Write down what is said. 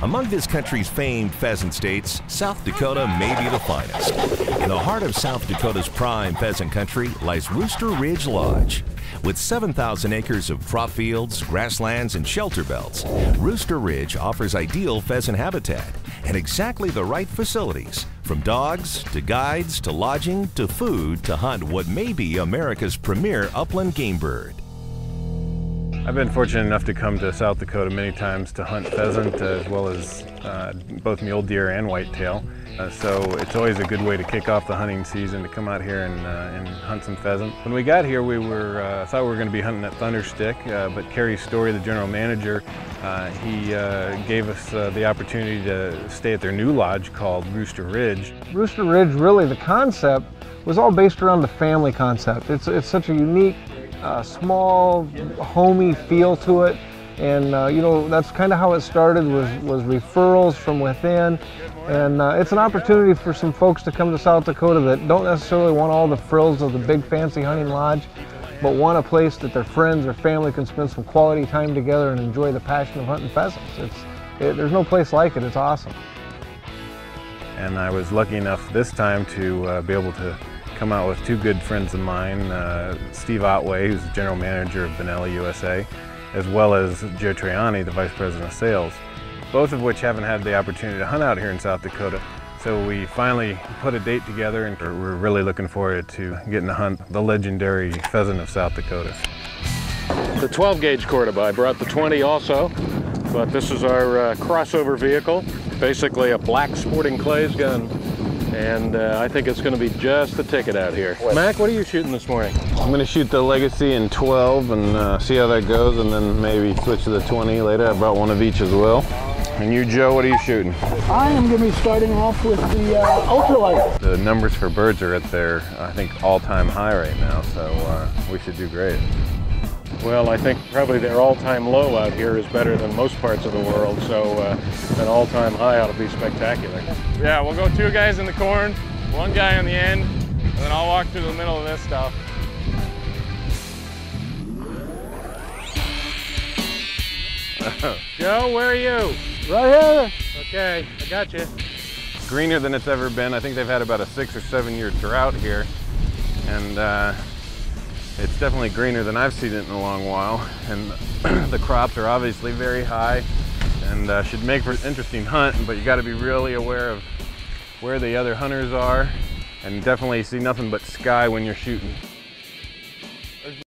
Among this country's famed pheasant states, South Dakota may be the finest. In the heart of South Dakota's prime pheasant country lies Rooster Ridge Lodge. With 7,000 acres of crop fields, grasslands, and shelter belts, Rooster Ridge offers ideal pheasant habitat and exactly the right facilities, from dogs to guides to lodging to food to hunt what may be America's premier upland game bird. I've been fortunate enough to come to South Dakota many times to hunt pheasant as well as both mule deer and whitetail. So it's always a good way to kick off the hunting season to come out here and hunt some pheasant. When we got here, we thought we were going to be hunting at Thunderstick, but Kerry Story, the general manager, he gave us the opportunity to stay at their new lodge called Rooster Ridge. Rooster Ridge, really, the concept was all based around the family concept. It's such a unique, small, homey feel to it. And you know, that's kind of how it started, was referrals from within. And it's an opportunity for some folks to come to South Dakota that don't necessarily want all the frills of the big fancy hunting lodge, but want a place that their friends or family can spend some quality time together and enjoy the passion of hunting pheasants. There's no place like it. It's awesome. And I was lucky enough this time to be able to come out with two good friends of mine, Steve Otway, who's the general manager of Benelli USA, as well as Joe Triani, the vice president of sales, both of which haven't had the opportunity to hunt out here in South Dakota. So we finally put a date together, and we're really looking forward to getting to hunt the legendary pheasant of South Dakota. The 12 gauge Cordoba. I brought the 20 also, but this is our crossover vehicle, basically a black sporting clays gun. And I think it's going to be just the ticket out here. Mac, what are you shooting this morning? I'm going to shoot the Legacy in 12 and see how that goes, and then maybe switch to the 20 later. I brought one of each as well. And you, Joe, what are you shooting? I am going to be starting off with the ultralight. The numbers for birds are at their, I think, all-time high right now, so we should do great. Well, I think probably their all-time low out here is better than most parts of the world, so an all-time high ought to be spectacular. Yeah, we'll go two guys in the corn, one guy on the end, and then I'll walk through the middle of this stuff. Joe, where are you? Right here. Okay, I got you. Greener than it's ever been. I think they've had about a 6 or 7 year drought here, and it's definitely greener than I've seen it in a long while. And the crops are obviously very high and should make for an interesting hunt, but you got to be really aware of where the other hunters are, and definitely see nothing but sky when you're shooting.